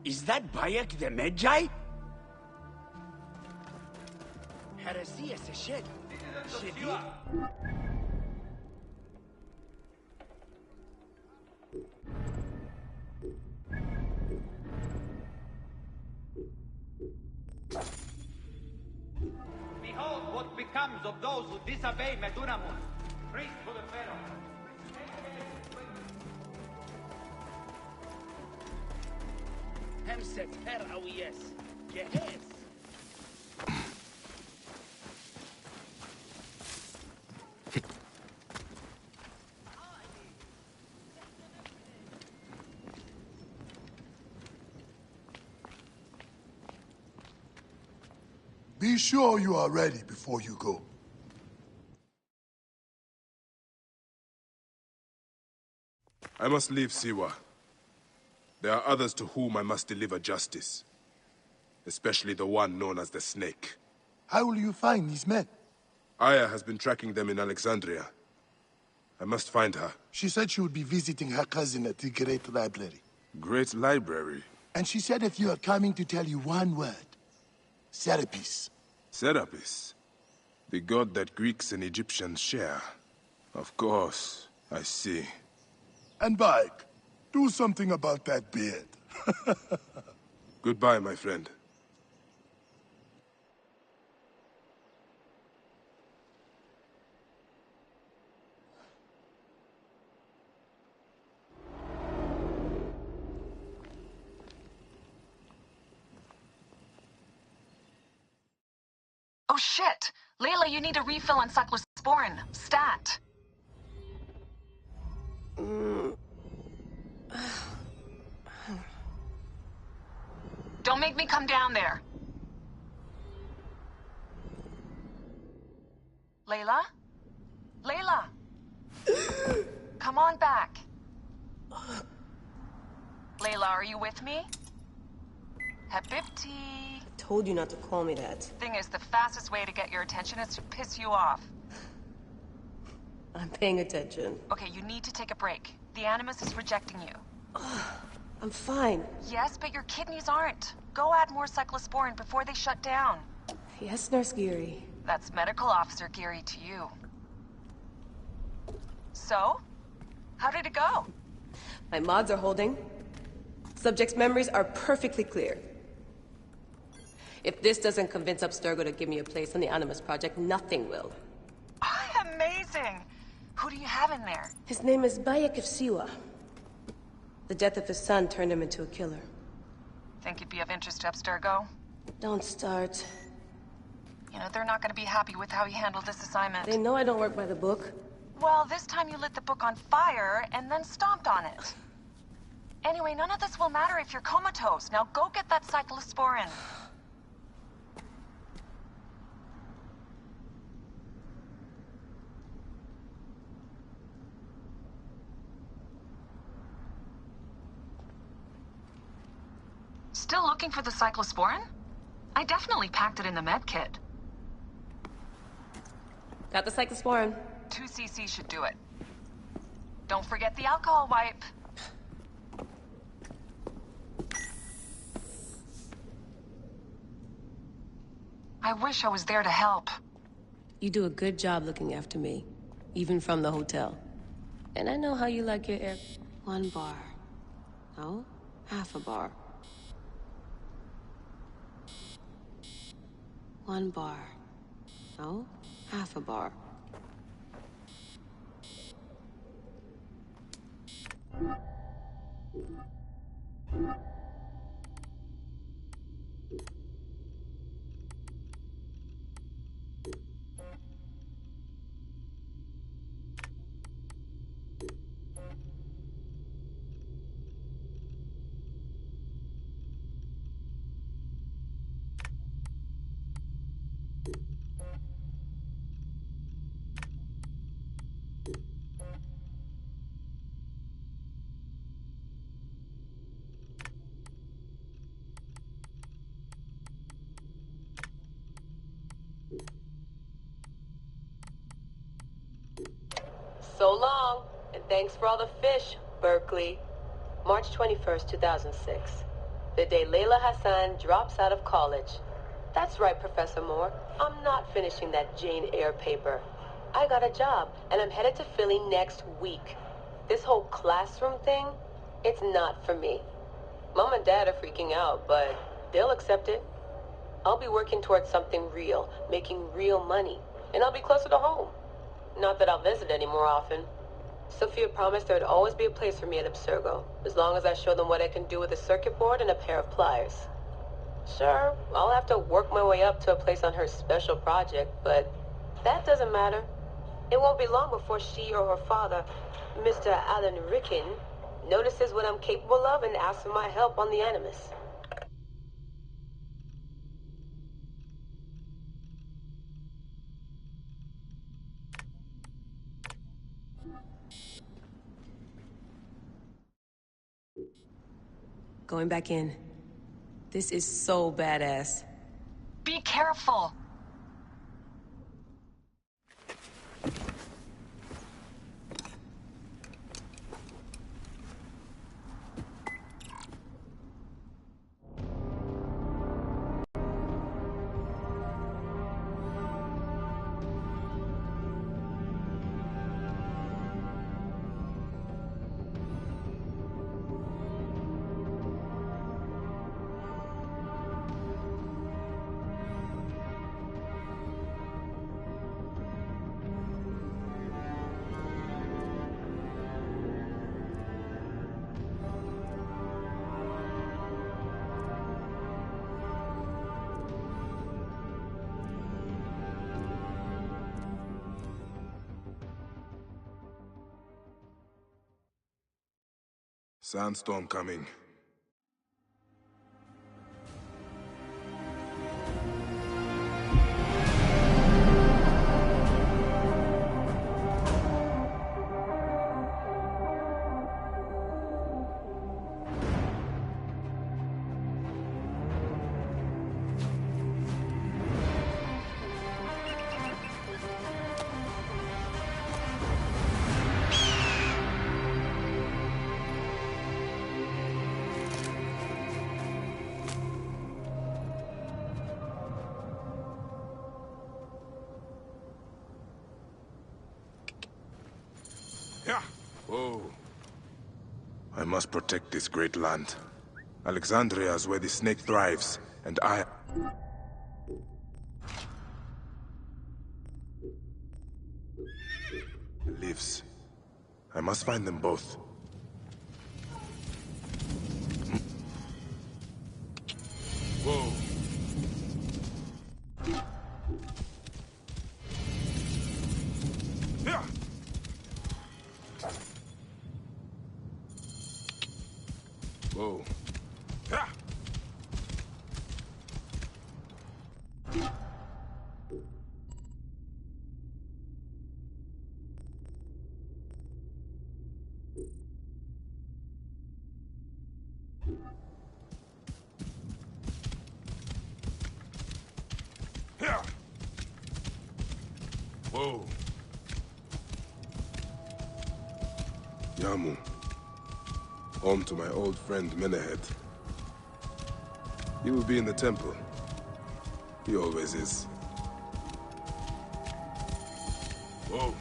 Is that Bayek the Medjay? Heresia Seshed. Shedi? Behold what becomes of those who disobey Medunamun, priest to the Pharaoh. Hemset Her Awiyes. Gehez. Be sure you are ready before you go. I must leave Siwa. There are others to whom I must deliver justice. Especially the one known as the Snake. How will you find these men? Aya has been tracking them in Alexandria. I must find her. She said she would be visiting her cousin at the Great Library. Great Library? And she said if you are coming to tell you one word. Serapis. Serapis? The god that Greeks and Egyptians share. Of course, I see. And Bayek, do something about that beard. Goodbye, my friend. Oh shit! Layla, you need a refill on cyclosporin. Stat. Don't make me come down there. Layla? Layla! Come on back. Layla, are you with me? Habibti. Told you not to call me that. Thing is, the fastest way to get your attention is to piss you off. I'm paying attention. Okay, you need to take a break. The Animus is rejecting you. I'm fine. Yes, but your kidneys aren't. Go add more cyclosporin before they shut down. Yes, Nurse Geary. That's Medical Officer Geary to you. So? How did it go? My mods are holding. Subject's memories are perfectly clear. If this doesn't convince Abstergo to give me a place on the Animus Project, nothing will. Amazing! Who do you have in there? His name is Bayek of Siwa. The death of his son turned him into a killer. Think you'd be of interest to Abstergo? Don't start. You know, they're not gonna be happy with how he handled this assignment. They know I don't work by the book. Well, this time you lit the book on fire and then stomped on it. Anyway, none of this will matter if you're comatose. Now go get that cyclosporin. Still looking for the cyclosporin? I definitely packed it in the med kit. Got the cyclosporin. 2 cc should do it. Don't forget the alcohol wipe. I wish I was there to help. You do a good job looking after me, even from the hotel. And I know how you like your air. 1 bar. No, half a bar. 1 bar. No, half a bar. So long, and thanks for all the fish, Berkeley. March 21st, 2006. The day Layla Hassan drops out of college. That's right, Professor Moore. I'm not finishing that Jane Eyre paper. I got a job, and I'm headed to Philly next week. This whole classroom thing, it's not for me. Mom and Dad are freaking out, but they'll accept it. I'll be working towards something real, making real money, and I'll be closer to home. Not that I'll visit any more often. Sophia promised there'd always be a place for me at Abstergo, as long as I show them what I can do with a circuit board and a pair of pliers. Sure, I'll have to work my way up to a place on her special project, but that doesn't matter. It won't be long before she or her father, Mr. Alan Ricken, notices what I'm capable of and asks for my help on the Animus. Going back in. This is so badass. Be careful. Sandstorm coming. Yeah. Whoa. I must protect this great land. Alexandria is where the snake thrives, and I... lives. I must find them both. Whoa. Yeah. Whoa. Ah! Yeah. Whoa. Yamu. Home to my old friend Menehet. He will be in the temple. He always is. Whoa.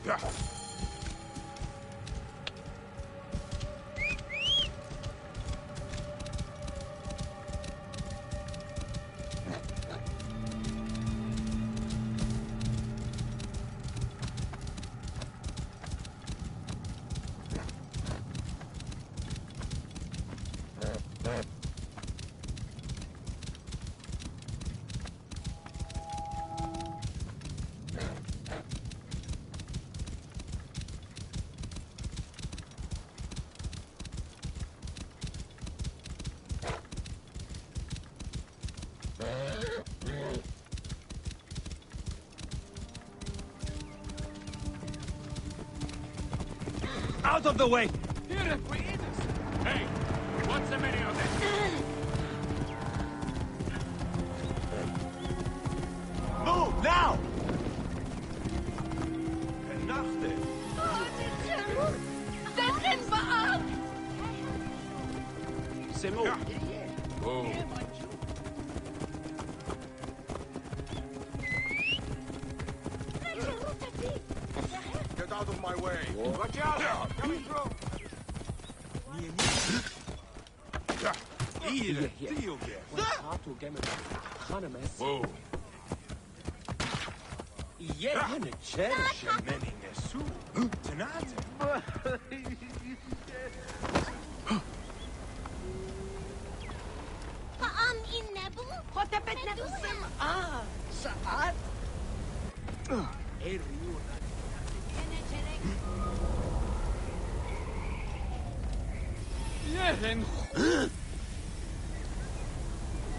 Yeah. Out of the way! Hey, what's the meaning of this? Move, now! C'est move. Whoa. Get out of my way. Watch out! Coming through. Whoa.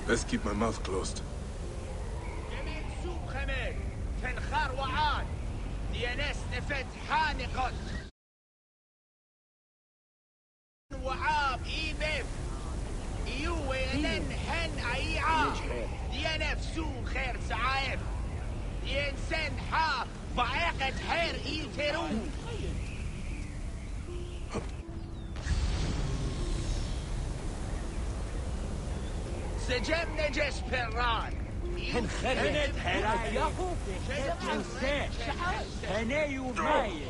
Let's keep my mouth closed. سجم نجس بران هنخرد هراياكو انسان هناي وماي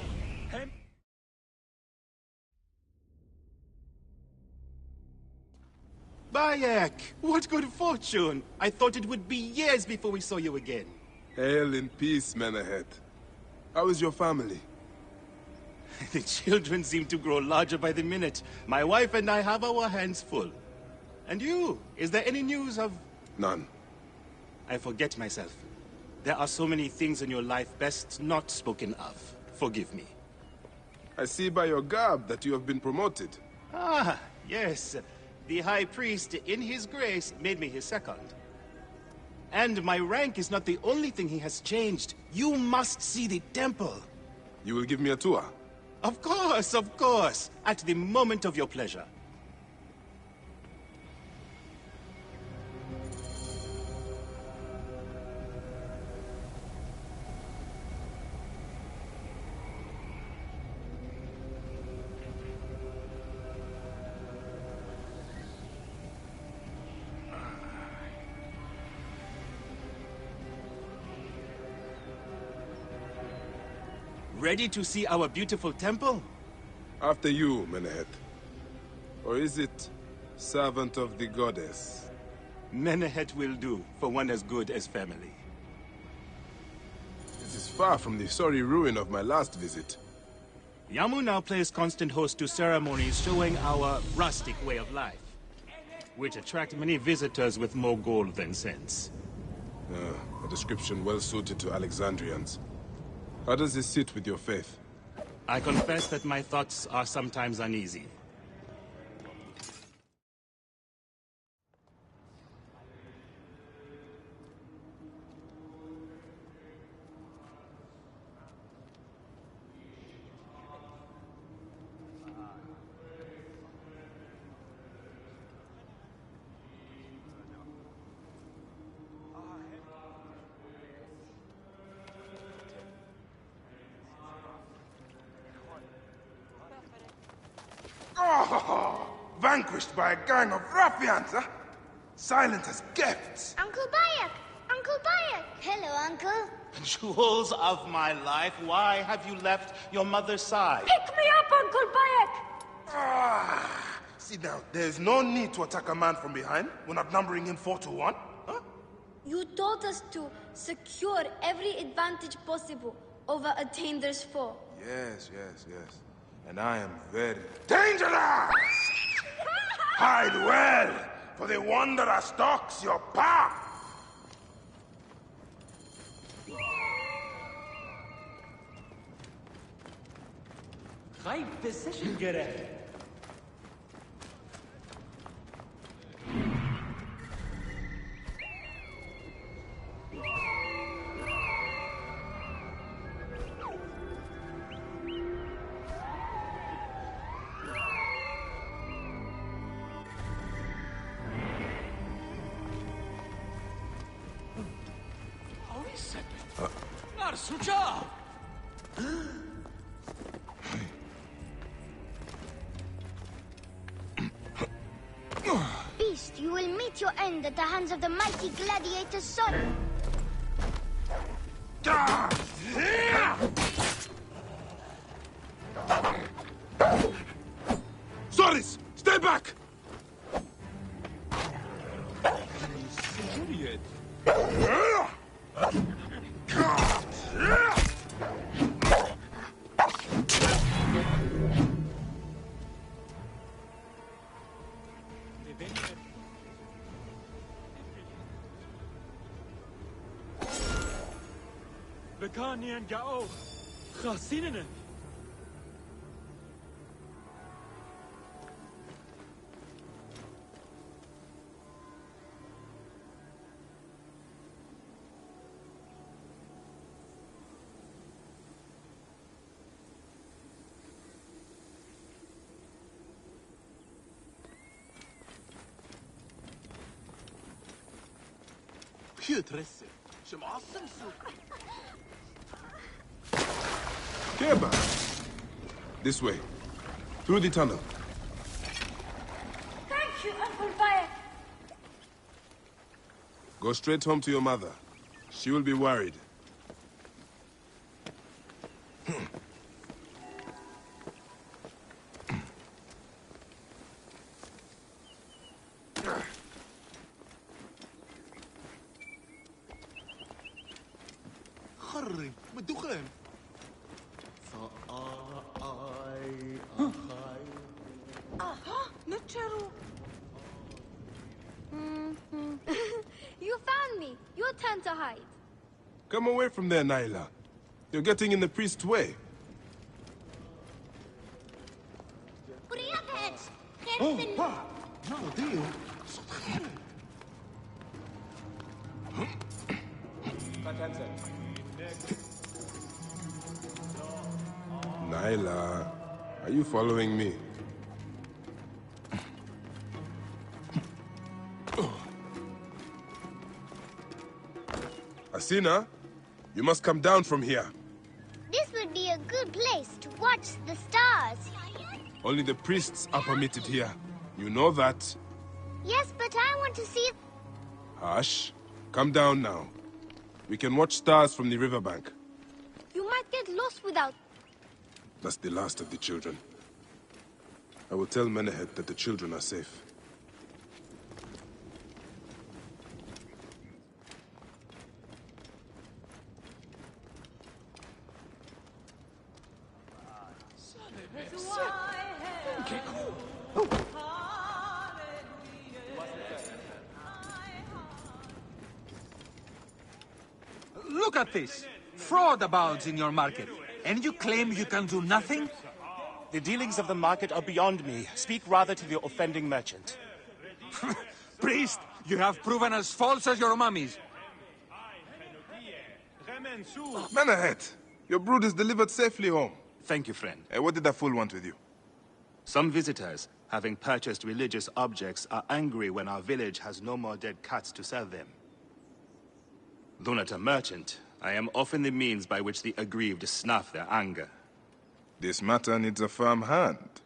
Bayek! What good fortune! I thought it would be years before we saw you again. Hail in peace, Menahet. How is your family? The children seem to grow larger by the minute. My wife and I have our hands full. And you? Is there any news of... None. I forget myself. There are so many things in your life best not spoken of. Forgive me. I see by your garb that you have been promoted. Ah, yes. The High Priest, in his grace, made me his second. And my rank is not the only thing he has changed. You must see the temple. You will give me a tour? Of course, of course. At the moment of your pleasure. Ready to see our beautiful temple? After you, Menahet. Or is it servant of the goddess? Menahet will do, for one as good as family. This is far from the sorry ruin of my last visit. Yamu now plays constant host to ceremonies showing our rustic way of life, which attract many visitors with more gold than sense. A description well suited to Alexandrians. How does this sit with your faith? I confess that my thoughts are sometimes uneasy. Vanquished by a gang of ruffians, huh? Silent as gifts. Uncle Bayek! Uncle Bayek! Hello, Uncle. Jewels of my life, why have you left your mother's side? Pick me up, Uncle Bayek! See now, there's no need to attack a man from behind. We're not numbering him 4-1. Huh? You taught us to secure every advantage possible over a Tainder's foe. Yes. And I am very dangerous! Hide well, for the wanderer stalks your path! Right position, Gere. Beast, priest, you will meet your end at the hands of the mighty gladiator son. Soris, stay back! Bekanian Gao, Chasininen. Pietresse. Some awesome soup. Keba! This way. Through the tunnel. Thank you, Uncle Fire. Go straight home to your mother. She will be worried. خرب بالدخان. You found me. Your turn to hide. Come away from there, Naila. You're getting in the priest's way. Naila, are you following me? Asina, you must come down from here. This would be a good place to watch the stars. Only the priests are permitted here. You know that. Yes, but I want to see... Hush. Come down now. We can watch stars from the riverbank. You might get lost without... That's the last of the children. I will tell Menehet that the children are safe. Look at this! Fraud abounds in your market, and you claim you can do nothing? The dealings of the market are beyond me. Speak rather to the offending merchant. Priest, you have proven as false as your mummies. Menehet, your brood is delivered safely home. Thank you, friend. What did that fool want with you? Some visitors, having purchased religious objects, are angry when our village has no more dead cats to sell them. Though not a merchant, I am often the means by which the aggrieved snuff their anger. This matter needs a firm hand.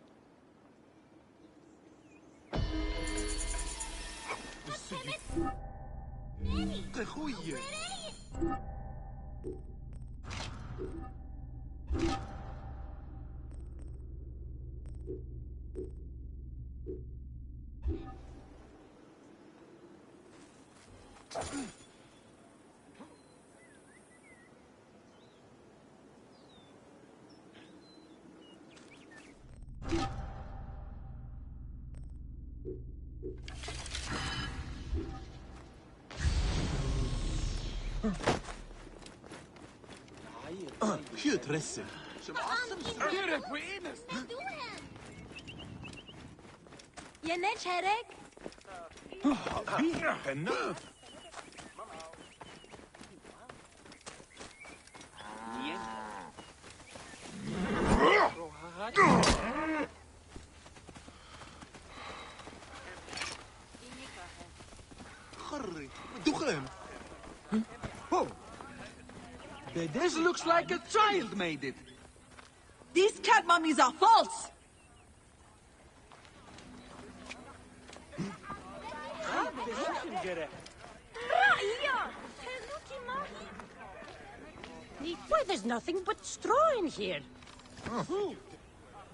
Pietresse. Some awesome soup. Yine çeyrek. Enough. خرب بالدخان. Oh! This looks like a child made it. These cat mummies are false! Why, there's nothing but straw in here.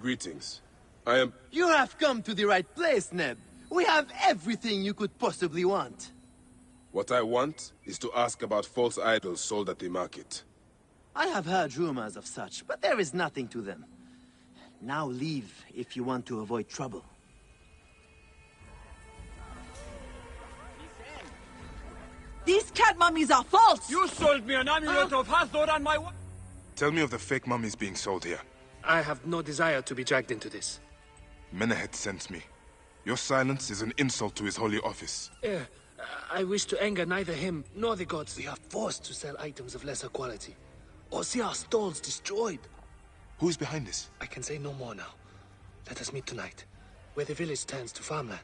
Greetings. I am... You have come to the right place, Neb. We have everything you could possibly want. What I want is to ask about false idols sold at the market. I have heard rumors of such, but there is nothing to them. Now leave if you want to avoid trouble. These cat mummies are false! You sold me an amulet of Hathor and my... Tell me of the fake mummies being sold here. I have no desire to be dragged into this. Menehet sent me. Your silence is an insult to his holy office. I wish to anger neither him nor the gods. We are forced to sell items of lesser quality, or see our stalls destroyed. Who is behind this? I can say no more now. Let us meet tonight, where the village turns to farmland.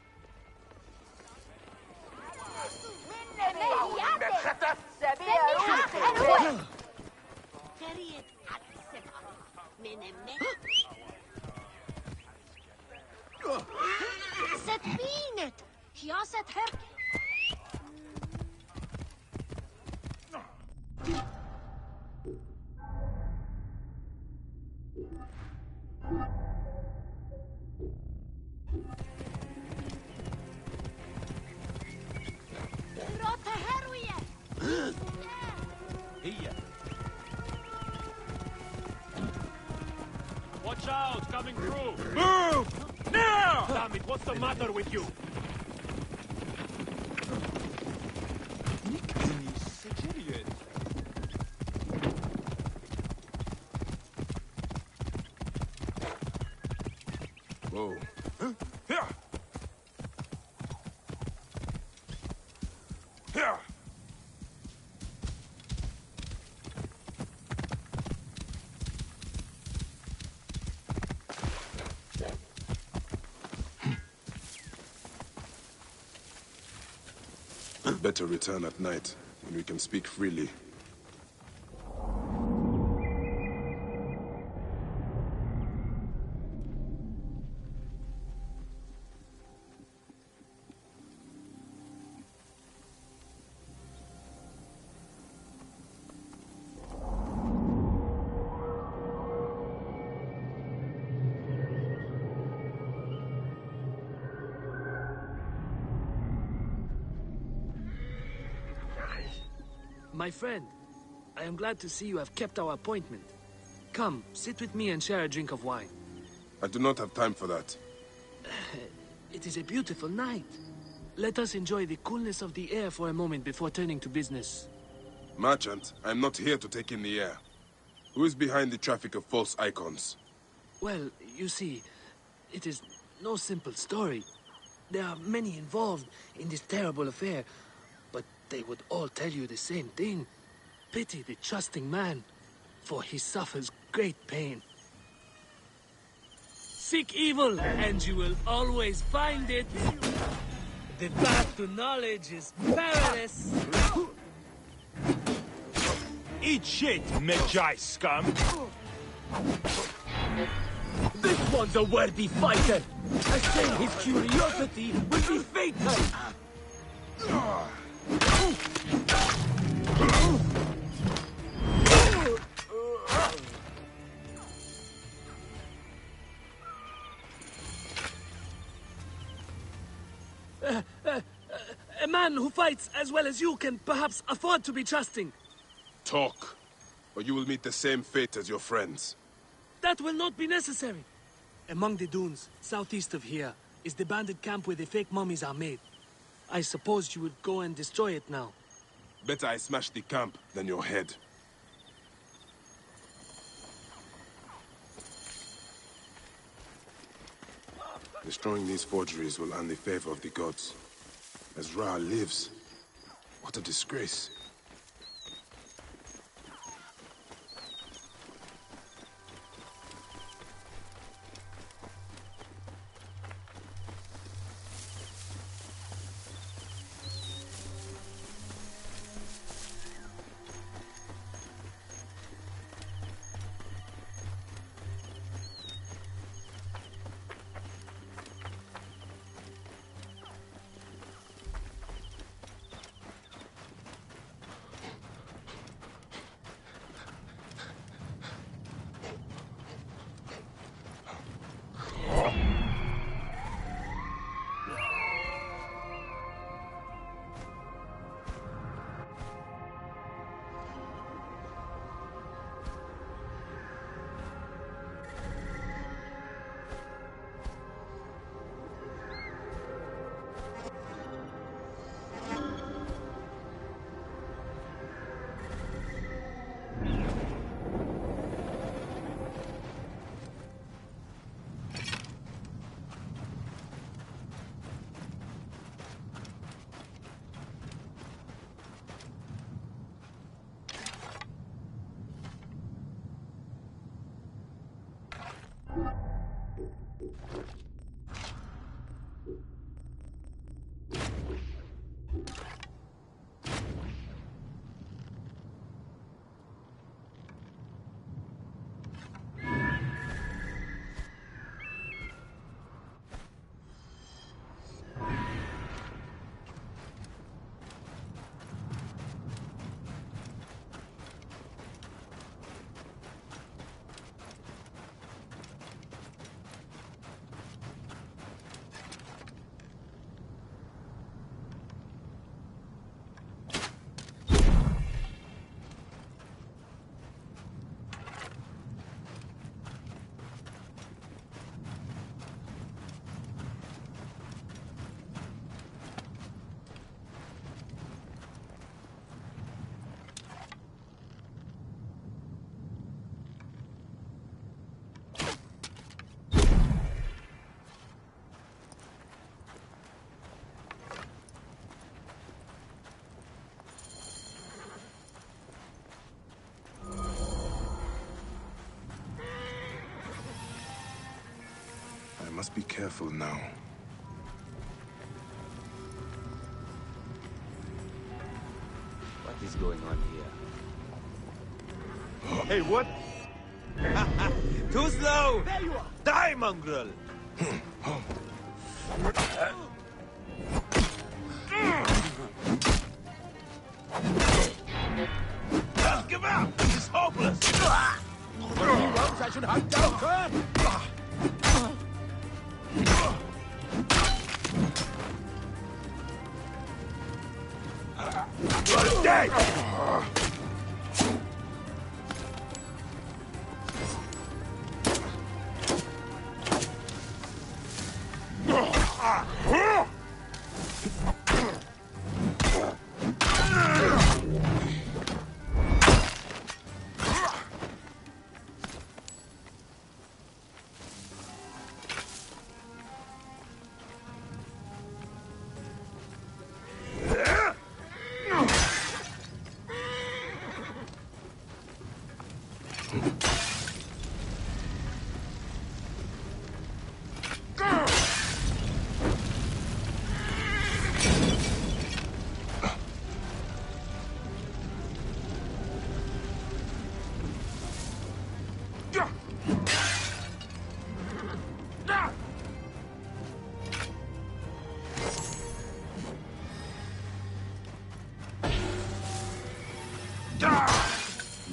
Watch out, coming through! Move! Now! Damn it, what's the matter with you? Whoa. Here! Here! Better return at night, when we can speak freely. My friend, I am glad to see you have kept our appointment. Come, sit with me and share a drink of wine. I do not have time for that. It is a beautiful night. Let us enjoy the coolness of the air for a moment before turning to business. Merchant, I am not here to take in the air. Who is behind the traffic of false icons? Well, you see, it is no simple story. There are many involved in this terrible affair, but they would all tell you the same thing. Pity the trusting man, for he suffers great pain. Seek evil, and you will always find it. The path to knowledge is perilous. Eat shit, Medjay scum! This one's a worthy fighter. I say his curiosity will be fatal. A man who fights as well as you can perhaps afford to be trusting. Talk, or you will meet the same fate as your friends. That will not be necessary. Among the dunes, southeast of here, is the bandit camp where the fake mummies are made. I suppose you would go and destroy it now. Better I smash the camp than your head. Destroying these forgeries will earn the favor of the gods. As Ra lives, what a disgrace. must be careful now. What is going on here? Hey, what? Too slow! There you are! Die, mongrel! Just give up! It's hopeless! I should hunt down first! You're dead!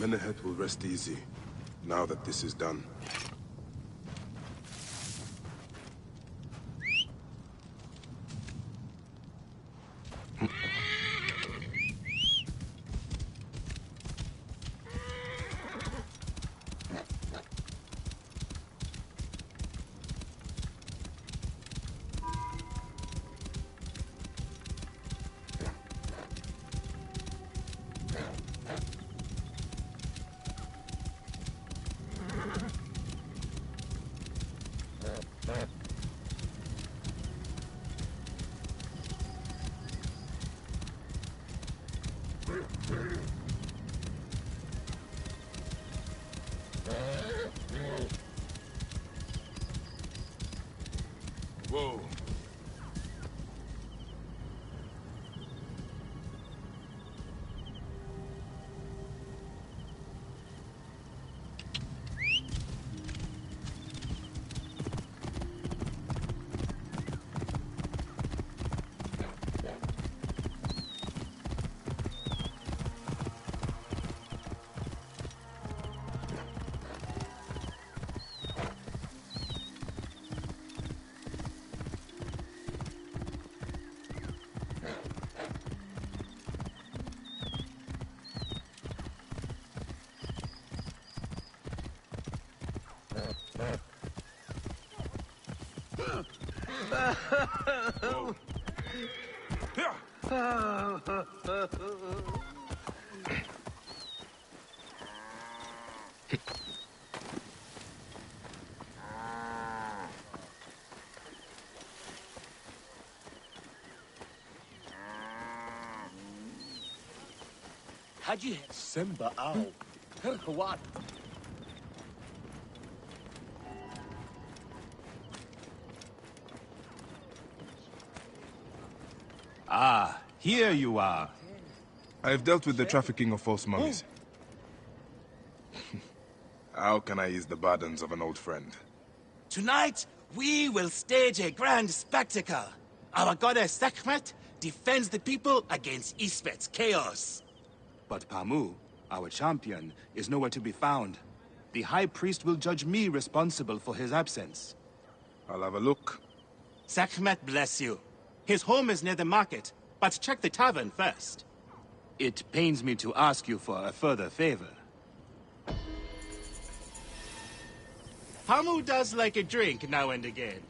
Menehet will rest easy, now that this is done. Whoa. Haji Simba Ow. Herkawat. Ah, here you are. I have dealt with the trafficking of false mummies. How can I ease the burdens of an old friend? Tonight, we will stage a grand spectacle. Our goddess Sekhmet defends the people against Isfet's chaos. But Pamu, our champion, is nowhere to be found. The High Priest will judge me responsible for his absence. I'll have a look. Sekhmet bless you. His home is near the market, but check the tavern first. It pains me to ask you for a further favor. Pamu does like a drink now and again.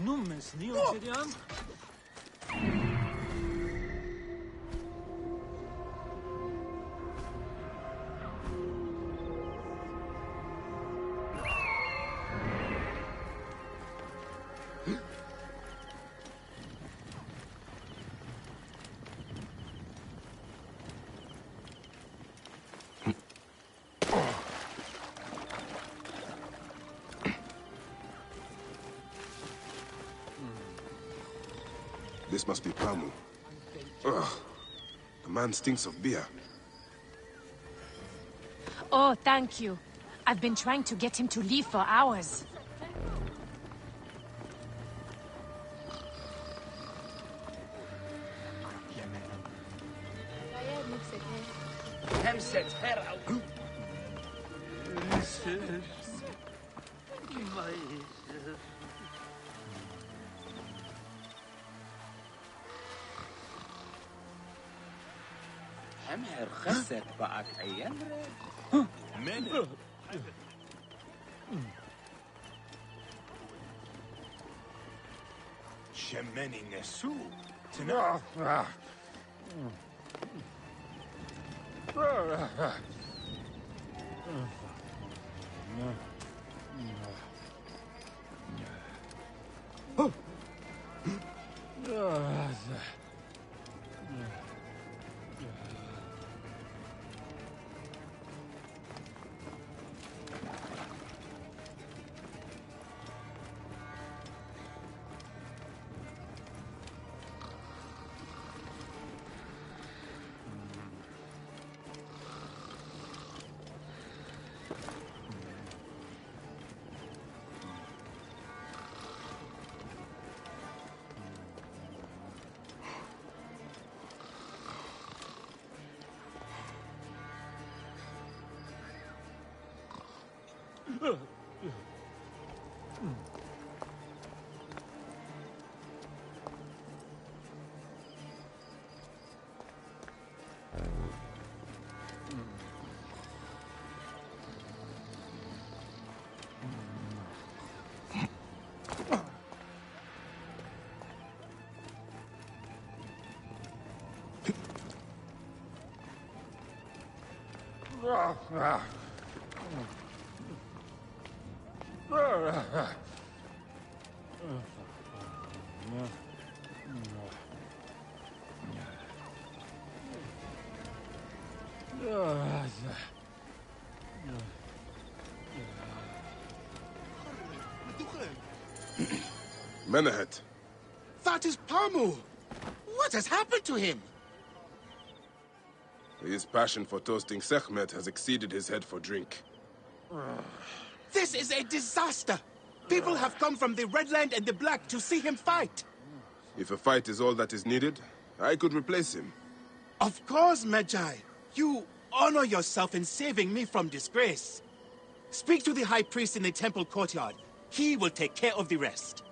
Nummes Neon This must be Pamu. Ugh. The man stinks of beer. Oh, thank you. I've been trying to get him to leave for hours. همهر خسر بعد أيام من Shemeni Nesu. Tonight. Menahet. That is Pamu! What has happened to him? His passion for toasting Sekhmet has exceeded his head for drink. This is a disaster! People have come from the Red Land and the Black to see him fight! If a fight is all that is needed, I could replace him. Of course, Magi. You honor yourself in saving me from disgrace. Speak to the High Priest in the temple courtyard. He will take care of the rest.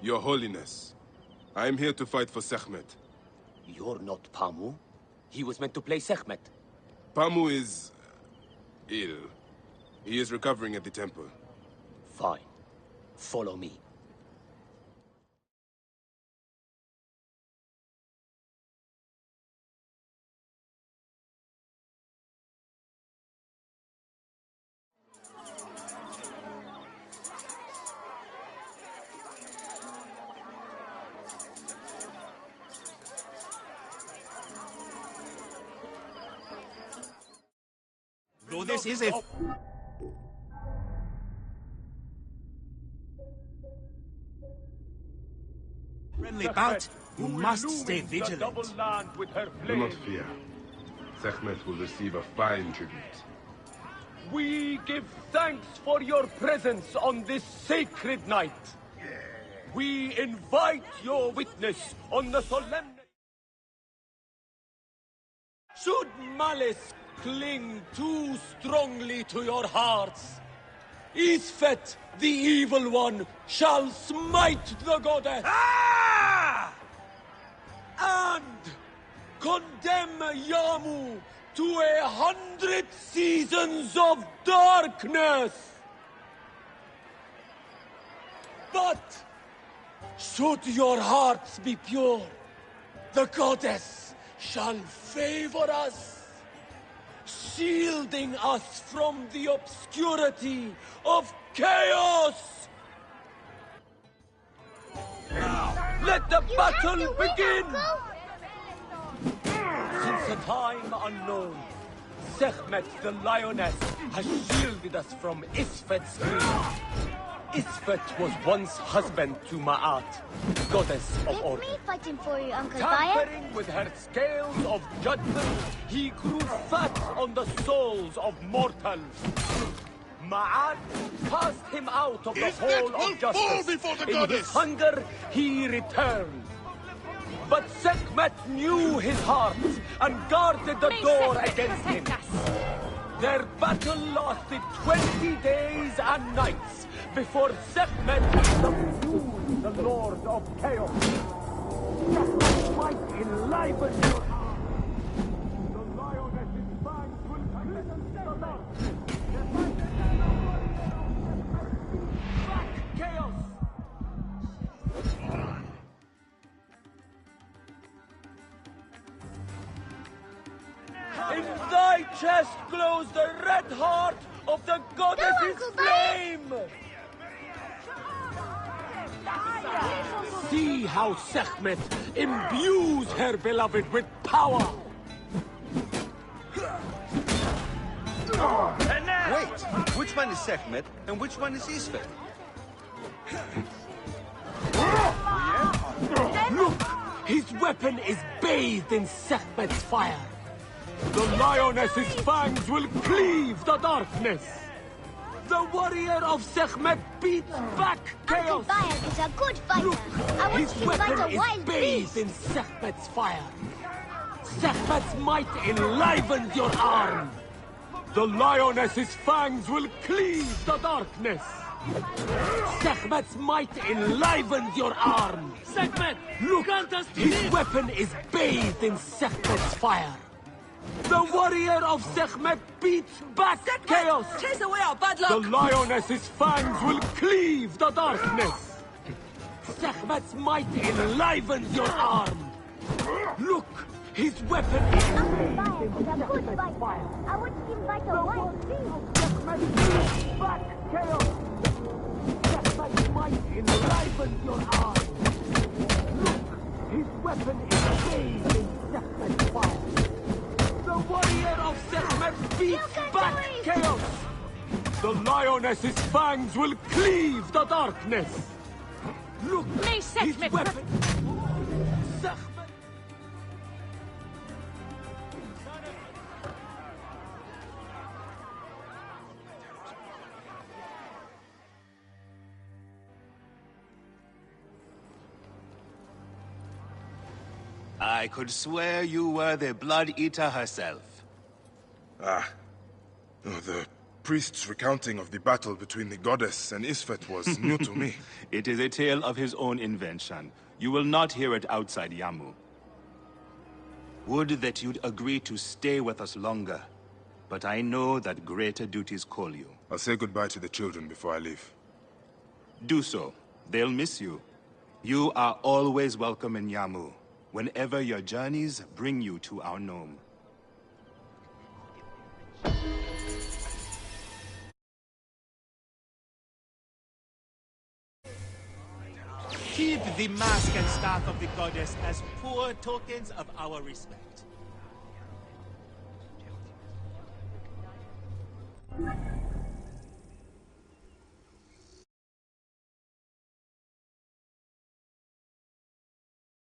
Your Holiness, I am here to fight for Sekhmet. You're not Pamu. He was meant to play Sekhmet. Pamu is ill. He is recovering at the temple. Fine. Follow me. Though this is a friendly bout, you must stay vigilant. Do not fear. Sekhmet will receive a fine tribute. We give thanks for your presence on this sacred night. we invite your witness on the solemn... Should malice cling too strongly to your hearts, Isfet, the evil one, shall smite the goddess. And condemn Yamu to 100 seasons of darkness. But should your hearts be pure, the goddess shall favor us, shielding us from the obscurity of chaos. Now, let the battle begin! Since a time unknown, Sekhmet the Lioness has shielded us from Isfet's greed. Isfet was once husband to Ma'at, goddess of order. It's me fighting for you, Uncle Tampering with her scales of judgment, he grew fat on the souls of mortals. Ma'at cast him out of the hole of justice. In his hunger, he returned. But Sekhmet knew his heart and guarded the door against him. Their battle lasted 20 days and nights before Sekhmet subdued the Lord of Chaos. Sekhmet might enliven your heart. The lioness's fangs will glisten the dark. Back, Chaos! In thy chest glows the red heart of the goddess's flame! See how Sekhmet imbues her beloved with power! Wait, which one is Sekhmet and which one is Isfet? Look! His weapon is bathed in Sekhmet's fire! The lioness's fangs will cleave the darkness! The warrior of Sekhmet beats back chaos! Uncle Bayek is a good fighter. Look, I want his to fight weapon a is wild bathed beast. in Sekhmet's fire! Sekhmet's might enlivens your arm! The lioness's fangs will cleave the darkness! Sekhmet's might enlivens your arm! Sekhmet, look! His weapon is bathed in Sekhmet's fire! The warrior of Sekhmet beats back chaos! Chase away our bad luck! The lioness's fangs will cleave the darkness! Sekhmet's might enlivens your arm! Look! His weapon is Uncle Bayek is a good fighter. I want him fight a wild beast. Sekhmet beats back chaos! Sekhmet's might enlivens your arm! Look! His weapon is bathed in Sekhmet's fire! The warrior of Sekhmet beats back chaos! The lioness's fangs will cleave the darkness! Look! His weapon... Sekhmet... I could swear you were the Blood Eater herself. Ah. Oh, the priest's recounting of the battle between the goddess and Isfet was new to me. It is a tale of his own invention. You will not hear it outside Yamu. Would that you'd agree to stay with us longer. But I know that greater duties call you. I'll say goodbye to the children before I leave. Do so. They'll miss you. You are always welcome in Yamu, whenever your journeys bring you to our Nome. Keep the mask and staff of the goddess as poor tokens of our respect.